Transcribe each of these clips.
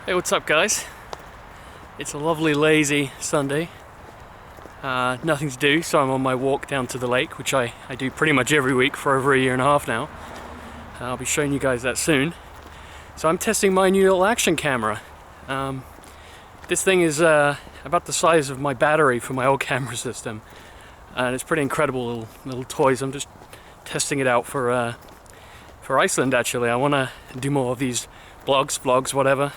Hey, what's up guys? It's a lovely lazy Sunday. Nothing to do, so I'm on my walk down to the lake, which I do pretty much every week for over a year and a half now. I'll be showing you guys that soon. So I'm testing my new little action camera. This thing is about the size of my battery for my old camera system. And it's pretty incredible little toy. So I'm just testing it out for Iceland actually. I want to do more of these vlogs, whatever.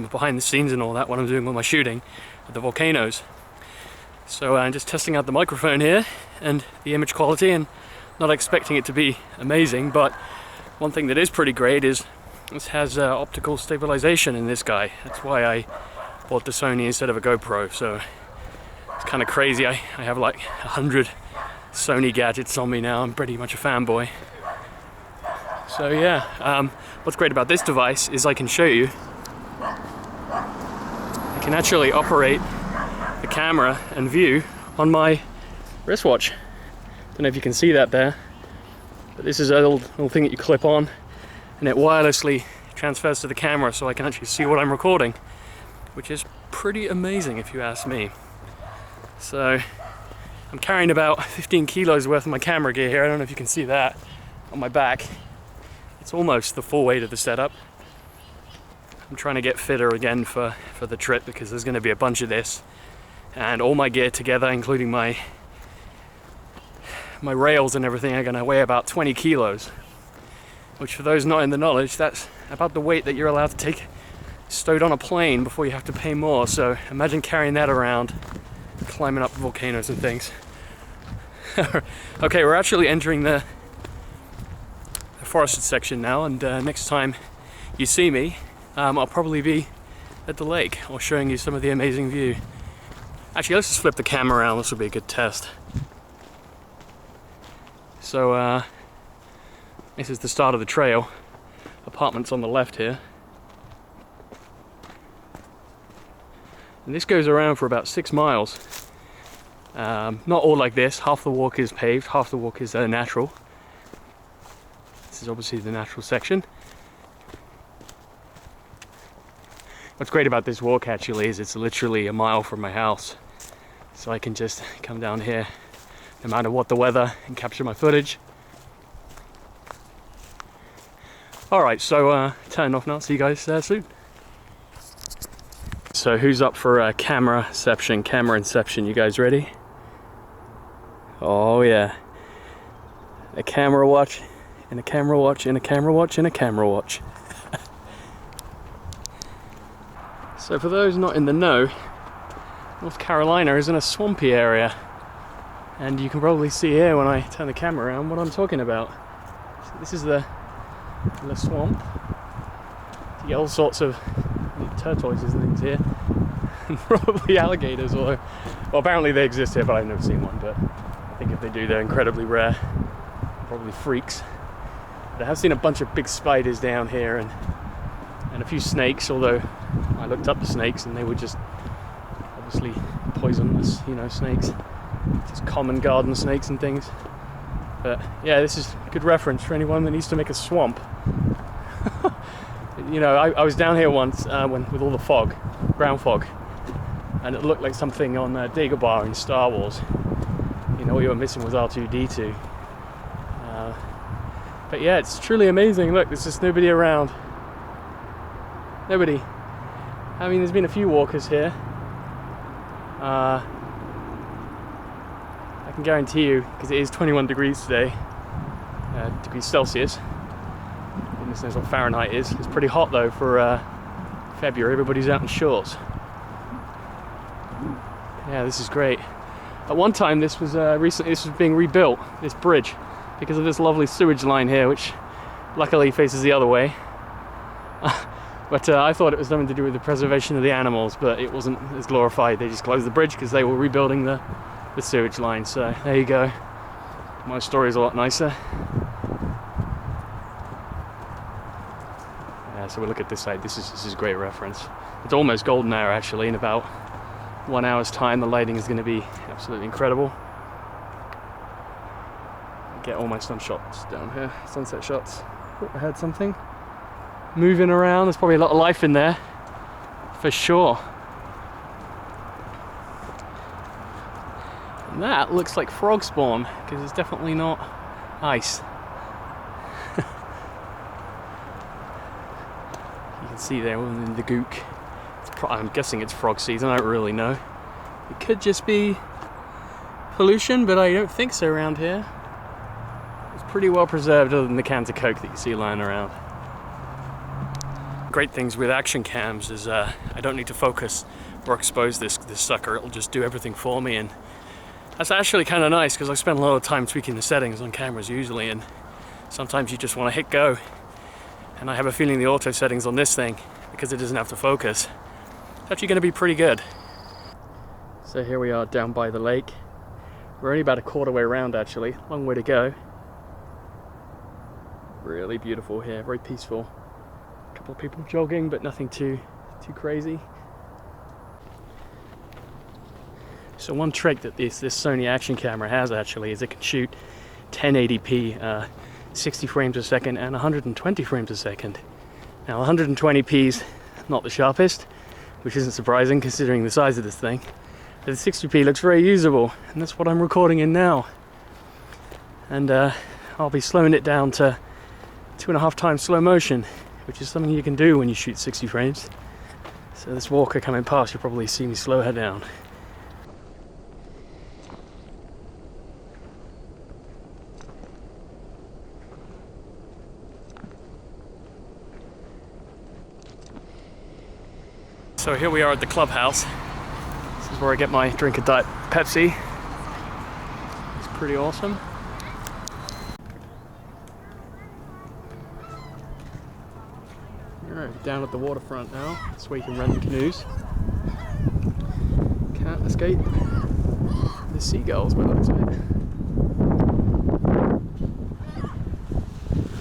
Behind the scenes and all that, what I'm doing with my shooting at the volcanoes. So I'm just testing out the microphone here and the image quality, and not expecting it to be amazing, but one thing that is pretty great is this has optical stabilization in this guy. That's why I bought the Sony instead of a GoPro. So it's kind of crazy. I have like 100 Sony gadgets on me now. I'm pretty much a fanboy. So yeah, what's great about this device is I can show you. I can actually operate the camera and view on my wristwatch. Don't know if you can see that there, but this is a little thing that you clip on, and it wirelessly transfers to the camera, so I can actually see what I'm recording, which is pretty amazing if you ask me. So I'm carrying about 15 kilos worth of my camera gear here. I don't know if you can see that on my back. It's almost the full weight of the setup. I'm trying to get fitter again for the trip, because there's going to be a bunch of this, and all my gear together, including my rails and everything, are going to weigh about 20 kilos, which for those not in the knowledge, that's about the weight that you're allowed to take stowed on a plane before you have to pay more. So imagine carrying that around, climbing up volcanoes and things. Okay, we're actually entering the forested section now, and next time you see me, I'll probably be at the lake or showing you some of the amazing view. Actually, let's just flip the camera around. This will be a good test. So this is the start of the trail. Apartments on the left here. And this goes around for about 6 miles. Not all like this. Half the walk is paved, half the walk is natural. This is obviously the natural section. What's great about this walk actually is it's literally a mile from my house. So I can just come down here no matter what the weather and capture my footage. Alright, so turning off now, see you guys soon. So who's up for camera inception? You guys ready? Oh yeah. A camera watch, and a camera watch, and a camera watch, and a camera watch. So for those not in the know, North Carolina is in a swampy area, and you can probably see here when I turn the camera around what I'm talking about. So this is the swamp. You get all sorts of tortoises and things here, and probably alligators, although, well, apparently they exist here, but I've never seen one. But I think if they do, they're incredibly rare, probably freaks. But I have seen a bunch of big spiders down here, and a few snakes, although I looked up the snakes and they were just obviously poisonous, snakes. Just common garden snakes and things. But yeah, this is a good reference for anyone that needs to make a swamp. I was down here once with all the fog, ground fog, and it looked like something on Dagobah in Star Wars. What you were missing was R2-D2. But yeah, it's truly amazing. Look, there's just nobody around. Nobody. I mean, there's been a few walkers here. I can guarantee you, because it is 21 degrees today, degrees Celsius. Goodness knows what Fahrenheit is. It's pretty hot though for February. Everybody's out in shorts. Yeah, this is great. At one time, this was being rebuilt, this bridge, because of this lovely sewage line here, which luckily faces the other way. But I thought it was something to do with the preservation of the animals, but it wasn't as glorified. They just closed the bridge because they were rebuilding the sewage line. So there you go. My story is a lot nicer. Yeah, so we look at this side. This is a great reference. It's almost golden hour actually. In about 1 hour's time, the lighting is going to be absolutely incredible. Get all my sun shots down here, sunset shots. Oh, I heard something moving around. There's probably a lot of life in there. for sure. And that looks like frog spawn, because it's definitely not ice. You can see there within the gook. I'm guessing it's frog season, I don't really know. It could just be pollution, but I don't think so around here. It's pretty well preserved other than the cans of Coke that you see lying around. Great things with action cams is I don't need to focus or expose this sucker. It'll just do everything for me, and that's actually kind of nice because I spend a lot of time tweaking the settings on cameras usually, and sometimes you just want to hit go. And I have a feeling the auto settings on this thing, because it doesn't have to focus, it's actually going to be pretty good. So here we are down by the lake. We're only about a quarter way around actually, long way to go. Really beautiful here, very peaceful. A couple of people jogging, but nothing too crazy. So one trick that this Sony action camera has actually is it can shoot 1080p, 60 frames a second and 120 frames a second. Now 120p is not the sharpest, which isn't surprising considering the size of this thing. But the 60p looks very usable, and that's what I'm recording in now. And I'll be slowing it down to 2.5 times slow motion, which is something you can do when you shoot 60 frames. So this walker coming past, you'll probably see me slow her down. So here we are at the clubhouse. This is where I get my drink of Diet Pepsi. It's pretty awesome. Alright, down at the waterfront now. That's where you can rent the canoes. Can't escape the seagulls by the looks of it.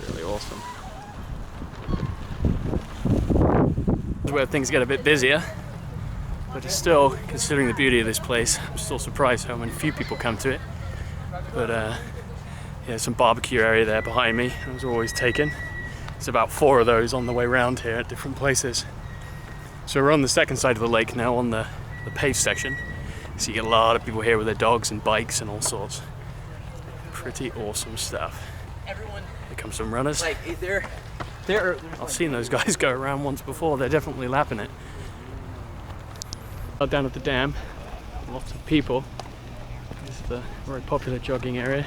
Really awesome. Where things get a bit busier, but it's still, considering the beauty of this place, I'm still surprised how many few people come to it. But yeah, some barbecue area there behind me, those are always taken. There's about 4 of those on the way around here at different places. So we're on the second side of the lake now, on the paved section. So you get a lot of people here with their dogs and bikes and all sorts. Pretty awesome stuff. Here come some runners. Like, I've seen those guys go around once before, they're definitely lapping it. Down at the dam, lots of people. This is the very popular jogging area.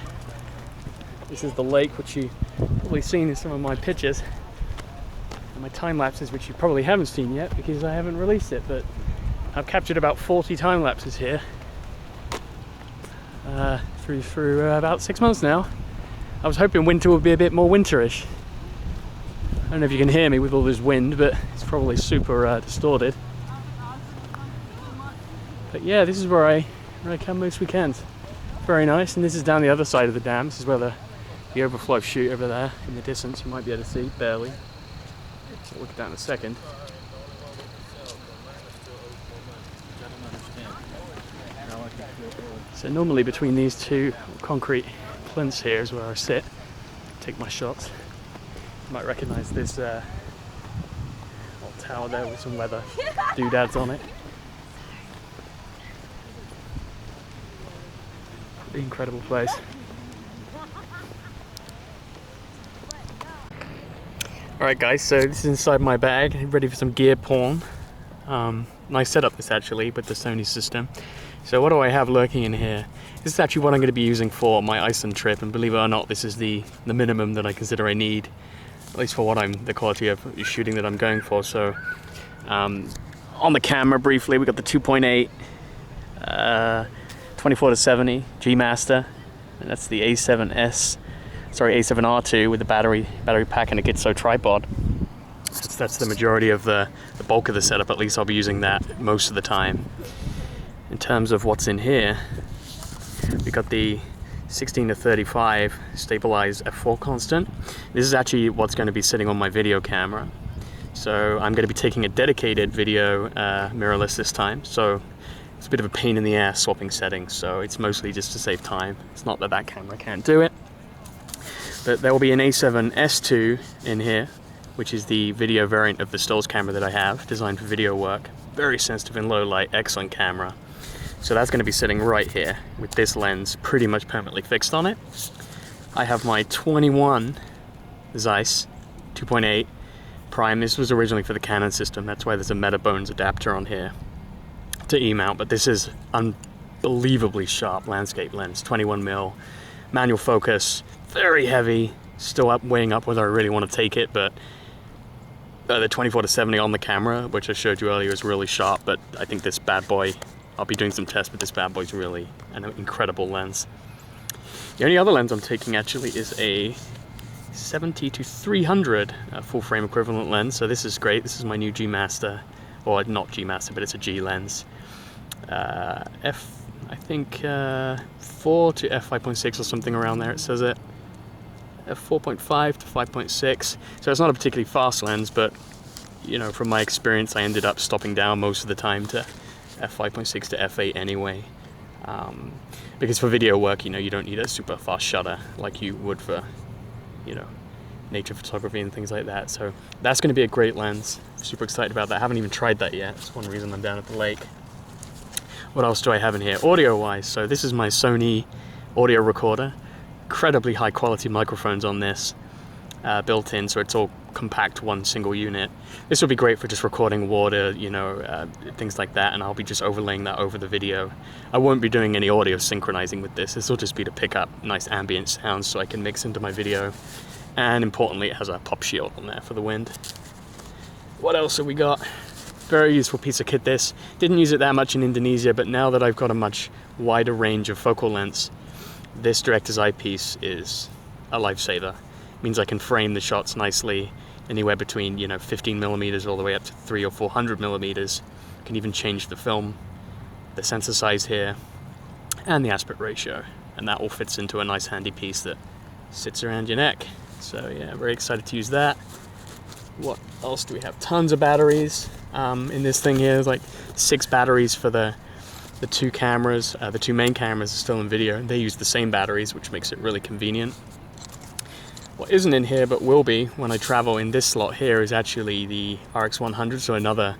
This is the lake, which you've probably seen in some of my pictures. And my time lapses, which you probably haven't seen yet because I haven't released it, but I've captured about 40 time lapses here. Through about 6 months now. I was hoping winter would be a bit more winterish. I don't know if you can hear me with all this wind, but it's probably super distorted. But yeah, this is where I come most weekends. Very nice, and this is down the other side of the dam. This is where the overflow chute over there in the distance, you might be able to see, barely. So we'll look at that in a second. So normally between these two concrete plinths here is where I sit, take my shots. You might recognise this old tower there with some weather doodads on it. Pretty incredible place. Alright guys, so this is inside my bag, ready for some gear porn. Nice setup this actually with the Sony system. So what do I have lurking in here? This is actually what I'm going to be using for my Iceland trip, and believe it or not, this is the minimum that I consider I need, at least for the quality of shooting that I'm going for. So on the camera briefly, we got the 2.8 24-70 G Master, and that's the A7R2 with the battery pack and a Gitso tripod. That's the majority of the bulk of the setup. At least I'll be using that most of the time. In terms of what's in here, we got the 16-35 stabilized f4 constant. This is actually what's going to be sitting on my video camera. So I'm going to be taking a dedicated video mirrorless this time. So it's a bit of a pain in the ass swapping settings. So it's mostly just to save time. It's not that camera can't do it. But there will be an A7S2 in here, which is the video variant of the stills camera that I have, designed for video work. very sensitive in low light, excellent camera. So that's going to be sitting right here with this lens pretty much permanently fixed on it. I have my 21 Zeiss 2.8 prime. This was originally for the Canon system, that's why there's a Metabones adapter on here to E-mount, but this is unbelievably sharp landscape lens, 21mm, manual focus, very heavy, still weighing up whether I really want to take it, but the 24-70 on the camera, which I showed you earlier, is really sharp, but I think this bad boy, I'll be doing some tests, but this bad boy's really an incredible lens. The only other lens I'm taking actually is a 70-300 full frame equivalent lens, so this is great. This is my new G Master, or not G Master, but it's a G lens. I think 4 to f5.6 or something around there, it says it. f4.5 to 5.6, so it's not a particularly fast lens, but you know, from my experience I ended up stopping down most of the time to f5.6 to f8 anyway, because for video work, you know, you don't need a super fast shutter like you would for, you know, nature photography and things like that. So that's going to be a great lens. Super excited about that. I haven't even tried that yet. That's one reason I'm down at the lake. What else do I have in here audio wise? So this is my Sony audio recorder. Incredibly high quality microphones on this, built in, so it's all compact, one single unit. This will be great for just recording water, you know, things like that, and I'll be just overlaying that over the video. I won't be doing any audio synchronizing with this. This will just be to pick up nice ambient sounds so I can mix into my video. And importantly, it has a pop shield on there for the wind. What else have we got? Very useful piece of kit this. Didn't use it that much in Indonesia, but now that I've got a much wider range of focal lengths, this director's eyepiece is a lifesaver. It means I can frame the shots nicely, anywhere between, you know, 15mm all the way up to 300 or 400mm. Can even change the film, the sensor size here, and the aspect ratio. And that all fits into a nice handy piece that sits around your neck. So yeah, very excited to use that. What else do we have? Tons of batteries in this thing here. There's like 6 batteries for the two cameras. The two main cameras are still in video. They use the same batteries, which makes it really convenient. What isn't in here, but will be when I travel in this slot here, is actually the RX100, so another,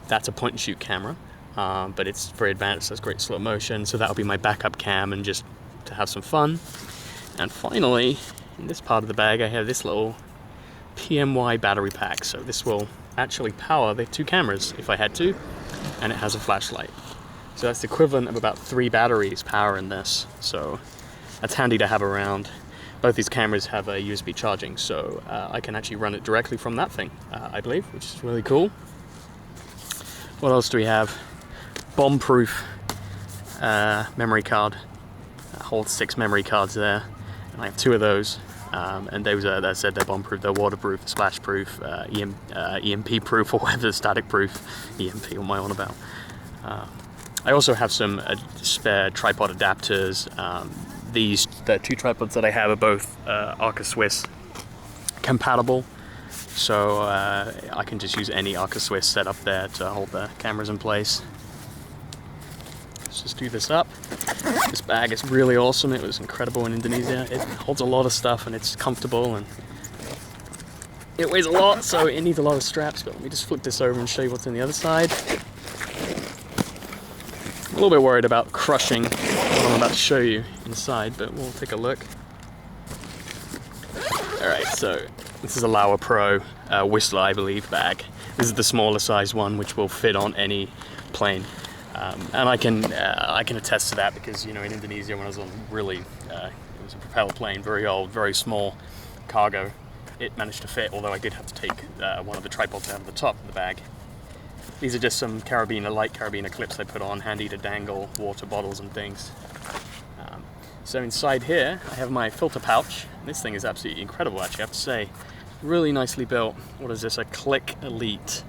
that's a point and shoot camera, but it's very advanced, has great slow motion, so that'll be my backup cam and just to have some fun. And finally, in this part of the bag, I have this little PMY battery pack, so this will actually power the 2 cameras if I had to, and it has a flashlight. So that's the equivalent of about 3 batteries powering this, so that's handy to have around. Both these cameras have a USB charging, so I can actually run it directly from that thing, I believe, which is really cool. What else do we have? Bomb-proof memory card. Holds 6 memory cards there, and I have 2 of those. And those are, as I said, they're bomb-proof, they're waterproof, splash-proof, EMP-proof, or whether static-proof. EMP, what am I on about? I also have some spare tripod adapters. The 2 tripods that I have are both Arca Swiss compatible, so I can just use any Arca Swiss setup there to hold the cameras in place. Let's just do this up. This bag is really awesome. It was incredible in Indonesia. It holds a lot of stuff and it's comfortable and it weighs a lot, so it needs a lot of straps, but let me just flip this over and show you what's on the other side. I'm a little bit worried about crushing what I'm about to show you inside, but we'll take a look. Alright, so this is a Laowa Pro Whistler, I believe, bag. This is the smaller size one, which will fit on any plane. And I can attest to that because, you know, in Indonesia when I was on really, it was a propeller plane, very old, very small cargo, it managed to fit, although I did have to take one of the tripods out of the top of the bag. These are just some light carabiner clips I put on, handy to dangle water bottles and things. So inside here, I have my filter pouch. This thing is absolutely incredible, actually, I have to say. Really nicely built. What is this? A Click Elite.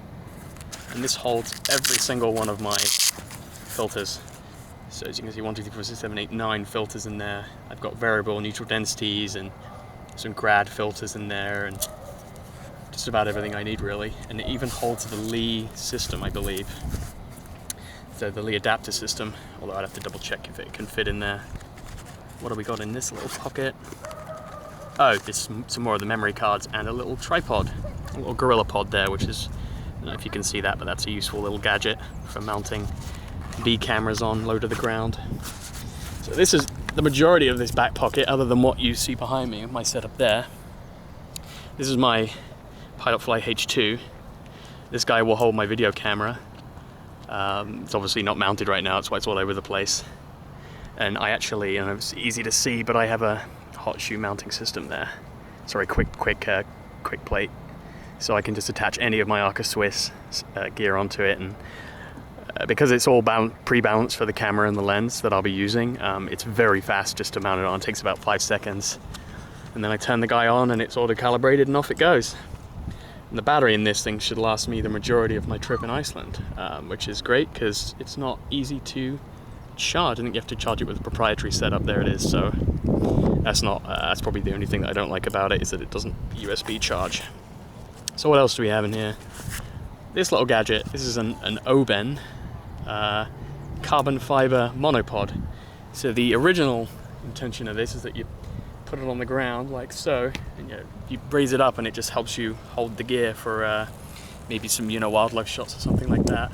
And this holds every single one of my filters. So as you can see, 1, 2, 3, 4, 6, 7, 8, 9 filters in there. I've got variable neutral densities and some grad filters in there, and just about everything I need, really. And it even holds the Lee system, I believe. So the Lee adapter system, although I'd have to double check if it can fit in there. What have we got in this little pocket? Oh, there's some more of the memory cards and a little tripod, a little gorilla pod there, which is don't know if you can see that, but that's a useful little gadget for mounting B cameras on low to the ground. So this is the majority of this back pocket, other than what you see behind me, my setup there. This is my Pilot Fly H2. This guy will hold my video camera. It's obviously not mounted right now, that's why it's all over the place. And I actually, and it's easy to see, but I have a hot shoe mounting system there. Sorry, quick plate. So I can just attach any of my Arca Swiss gear onto it, and because it's all pre-balanced for the camera and the lens that I'll be using, it's very fast just to mount it on. It takes about 5 seconds. And then I turn the guy on and it's auto-calibrated and off it goes. And the battery in this thing should last me the majority of my trip in Iceland, which is great because it's not easy to charge. I think you have to charge it with a proprietary setup. There it is. So that's probably the only thing that I don't like about it, is that it doesn't USB charge. So what else do we have in here? This little gadget. This is an Oben carbon fiber monopod. So the original intention of this is that you put it on the ground like so, and you raise it up and it just helps you hold the gear for maybe some wildlife shots or something like that.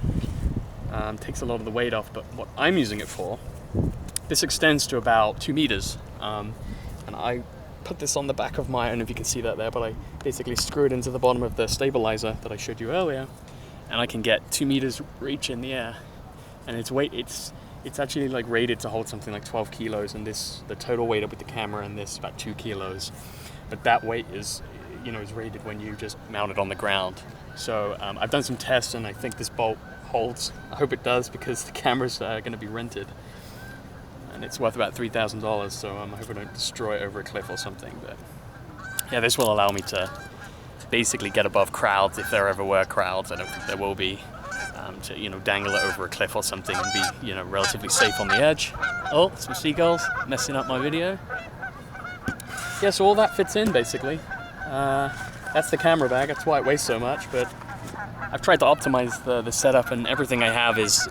Takes a lot of the weight off, but what I'm using it for, this extends to about 2 meters, and I put this on the back of my, I don't know if you can see that there, but I basically screw it into the bottom of the stabilizer that I showed you earlier, and I can get 2 meters reach in the air. And it's actually like rated to hold something like 12 kilos, and the total weight up with the camera and this about 2 kilos. But that weight is rated when you just mount it on the ground. So I've done some tests and I think this bolt holds. I hope it does, because the camera's going to be rented. And it's worth about $3,000, so I hope I don't destroy it over a cliff or something. But yeah, this will allow me to basically get above crowds if there ever were crowds. I don't think there will be. To dangle it over a cliff or something and be relatively safe on the edge. Oh, some seagulls messing up my video. Yeah, so all that fits in basically. That's the camera bag. That's why it weighs so much. But I've tried to optimize the setup, and everything I have is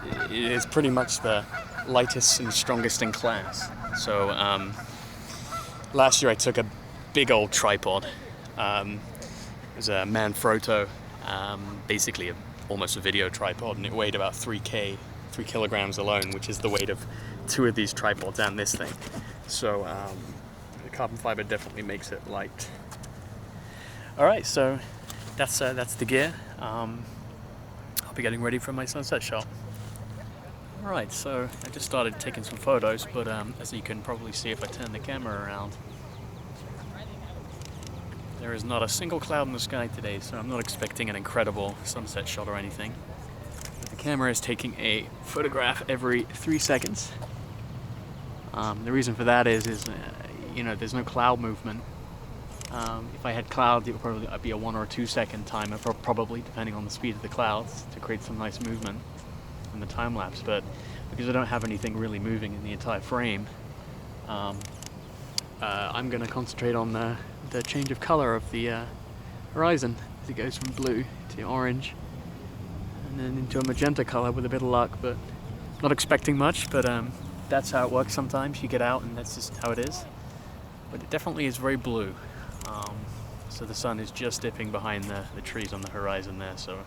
pretty much the lightest and strongest in class. So last year I took a big old tripod. It was a Manfrotto, basically almost a video tripod, and it weighed about 3 kilograms alone, which is the weight of 2 of these tripods and this thing. So the carbon fiber definitely makes it light. All right, so that's the gear. I'll be getting ready for my sunset shot. All right, so I just started taking some photos, but as you can probably see if I turn the camera around, there is not a single cloud in the sky today, so I'm not expecting an incredible sunset shot or anything. But the camera is taking a photograph every 3 seconds. The reason for that is there's no cloud movement. If I had clouds, it would probably be a 1 or 2 second timer, probably, depending on the speed of the clouds, to create some nice movement in the time lapse. But because I don't have anything really moving in the entire frame, I'm going to concentrate on the change of color of the horizon as it goes from blue to orange and then into a magenta color with a bit of luck, but not expecting much. But that's how it works sometimes. You get out and that's just how it is. But it definitely is very blue. So the sun is just dipping behind the trees on the horizon there. So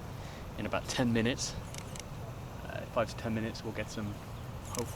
in about 10 minutes, 5 to 10 minutes, we'll get some